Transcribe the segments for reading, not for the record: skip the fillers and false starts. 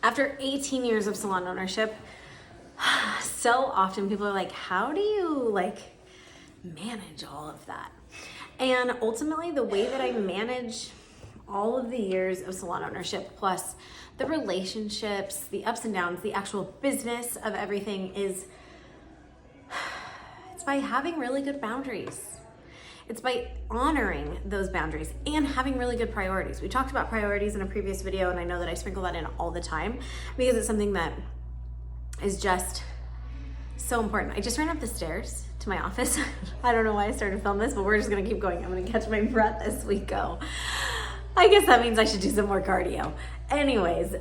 After 18 years of salon ownership, so often people are like, how do you manage all of that? And ultimately the way that I manage all of the years of salon ownership, plus the relationships, the ups and downs, the actual business of everything it's by having really good boundaries. It's by honoring those boundaries and having really good priorities. We talked about priorities in a previous video, and I know that I sprinkle that in all the time because it's something that is just so important. I just ran up the stairs to my office. I don't know why I started to film this, but we're just gonna keep going. I'm gonna catch my breath as we go. I guess that means I should do some more cardio. Anyways,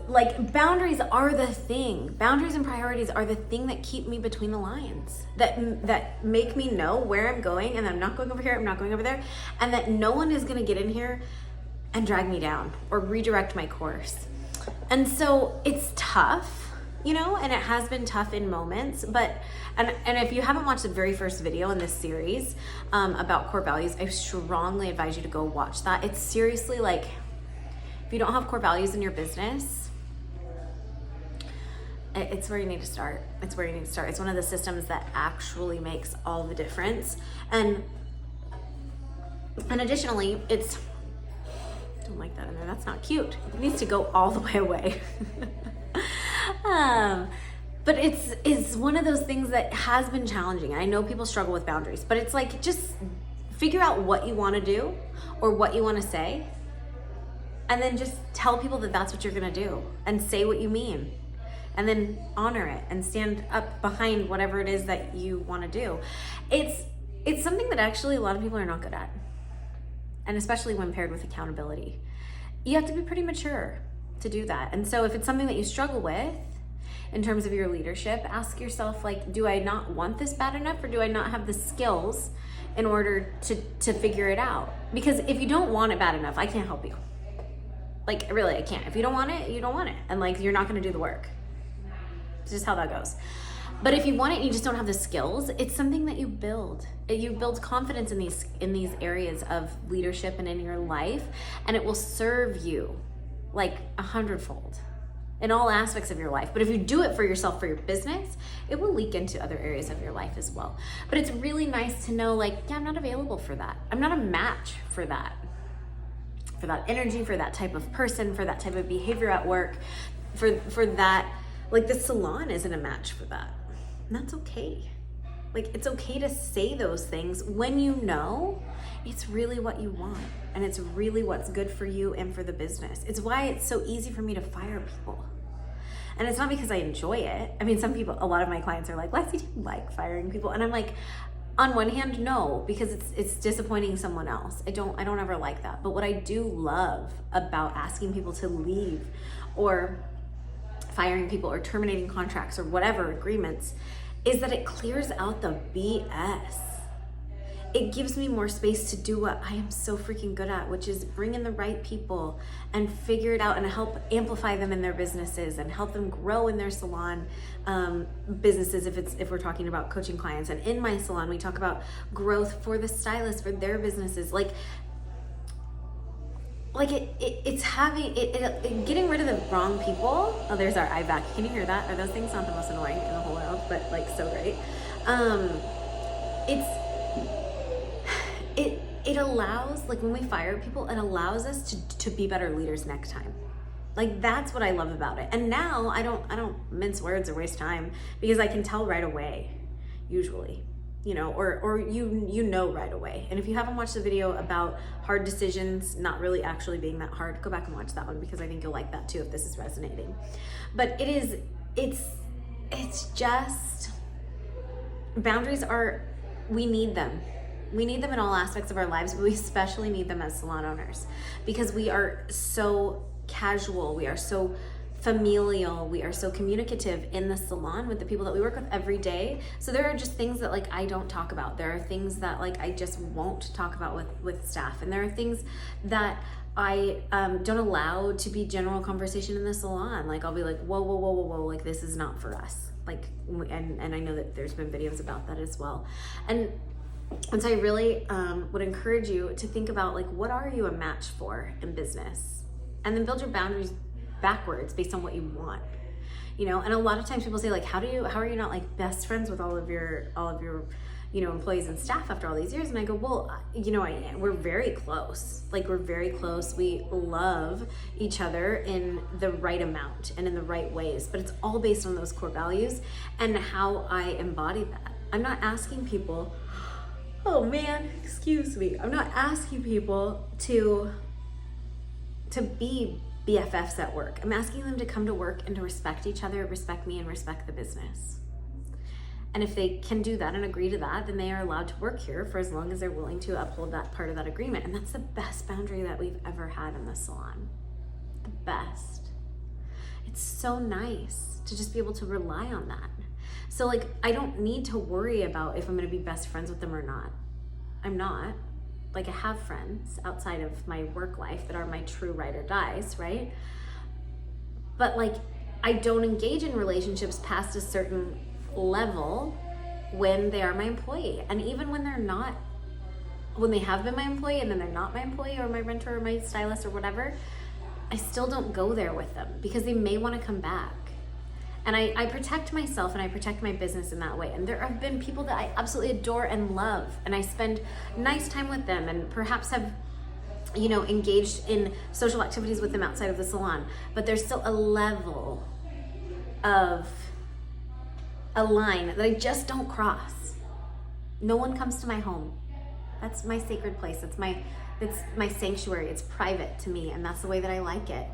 boundaries are the thing. Boundaries and priorities are the thing that keep me between the lines, that make me know where I'm going, and I'm not going over here, I'm not going over there, and that no one is gonna get in here and drag me down or redirect my course. And so it's tough, and it has been tough in moments, but, and if you haven't watched the very first video in this series about core values, I strongly advise you to go watch that. It's seriously if you don't have core values in your business, it's where you need to start. It's where you need to start. It's one of the systems that actually makes all the difference. And additionally, don't like that in there. That's not cute. It needs to go all the way away. But it's one of those things that has been challenging. I know people struggle with boundaries, but it's just figure out what you want to do or what you want to say, and then just tell people that that's what you're going to do and say what you mean, and then honor it and stand up behind whatever it is that you want to do. It's something that actually a lot of people are not good at, and especially when paired with accountability. You have to be pretty mature to do that. And so if it's something that you struggle with in terms of your leadership, ask yourself, do I not want this bad enough, or do I not have the skills in order to figure it out? Because if you don't want it bad enough, I can't help you. Really, I can't. If you don't want it, you don't want it. And you're not gonna do the work. It's just how that goes. But if you want it and you just don't have the skills, it's something that you build. You build confidence in these areas of leadership and in your life, and it will serve you 100-fold in all aspects of your life. But if you do it for yourself, for your business, it will leak into other areas of your life as well. But it's really nice to know, yeah, I'm not available for that. I'm not a match for that energy, for that type of person, for that type of behavior at work, for that, the salon isn't a match for that. And that's okay. It's okay to say those things when you know it's really what you want and it's really what's good for you and for the business. It's why it's so easy for me to fire people. And it's not because I enjoy it. I mean, a lot of my clients are like, Lexi, do you like firing people? And I'm like, on one hand, no, because it's disappointing someone else. I don't ever like that. But what I do love about asking people to leave, or firing people, or terminating contracts, or whatever agreements, is that it clears out the BS. It gives me more space to do what I am so freaking good at, which is bring in the right people and figure it out and help amplify them in their businesses and help them grow in their salon businesses if we're talking about coaching clients. And in my salon, we talk about growth for the stylists, for their businesses. It's getting rid of the wrong people. Oh, there's our eye back. Can you hear that? Are those things not the most annoying in the whole world, but so great? It allows, when we fire people, it allows us to be better leaders next time. That's what I love about it. And now I don't mince words or waste time, because I can tell right away, usually, or you know right away. And if you haven't watched the video about hard decisions not really actually being that hard, go back and watch that one, because I think you'll like that too if this is resonating. But it's just, boundaries we need them. We need them in all aspects of our lives, but we especially need them as salon owners, because we are so casual, we are so familial, we are so communicative in the salon with the people that we work with every day. So there are just things that I don't talk about. There are things that I just won't talk about with staff, and there are things that I don't allow to be general conversation in the salon. I'll be like, whoa, this is not for us. And I know that there's been videos about that as well. And so I really would encourage you to think about what are you a match for in business, and then build your boundaries backwards based on what you want. You know, and a lot of times people say like, how are you not like best friends with all of your you know, employees and staff after all these years? And I go, well, you know, we're very close. Like, we're very close. We love each other in the right amount and in the right ways, but it's all based on those core values and how I embody that. I'm not asking people, oh man, excuse me. I'm not asking people to be BFFs at work. I'm asking them to come to work and to respect each other, respect me, and respect the business. And if they can do that and agree to that, then they are allowed to work here for as long as they're willing to uphold that part of that agreement. And that's the best boundary that we've ever had in the salon. The best. It's so nice to just be able to rely on that. So like, I don't need to worry about if I'm gonna be best friends with them or not. I'm not. Like, I have friends outside of my work life that are my true ride or dies, right? But like, I don't engage in relationships past a certain level when they are my employee. And even when they're not, when they have been my employee and then they're not my employee or my renter or my stylist or whatever, I still don't go there with them because they may want to come back. And I protect myself and I protect my business in that way. And there have been people that I absolutely adore and love, and I spend nice time with them and perhaps have, you know, engaged in social activities with them outside of the salon. But there's still a level of a line that I just don't cross. No one comes to my home. That's my sacred place. It's my sanctuary. It's private to me, and that's the way that I like it.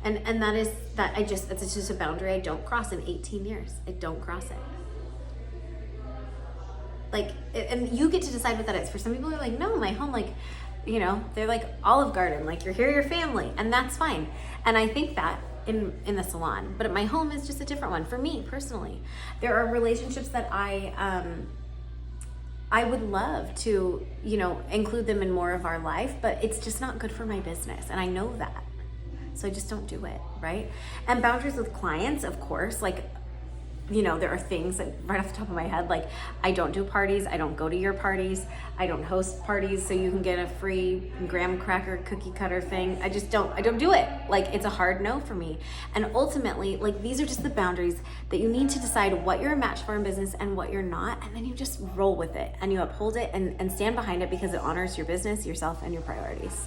And that is that it's just a boundary I don't cross in 18 years. I don't cross it. Like, and you get to decide what that is. For some people, they're like, no, my home, like, you know, they're like Olive Garden, like you're here, your family, and that's fine. And I think that in the salon, but my home is just a different one for me personally. There are relationships that I would love to, you know, include them in more of our life, but it's just not good for my business, and I know that. So I just don't do it, right? And boundaries with clients, of course, like, you know, there are things that right off the top of my head, like I don't do parties, I don't go to your parties, I don't host parties so you can get a free graham cracker cookie cutter thing. I don't do it. Like, it's a hard no for me. And ultimately, like, these are just the boundaries that you need to decide what you're a match for in business and what you're not, and then you just roll with it and you uphold it and stand behind it because it honors your business, yourself, and your priorities.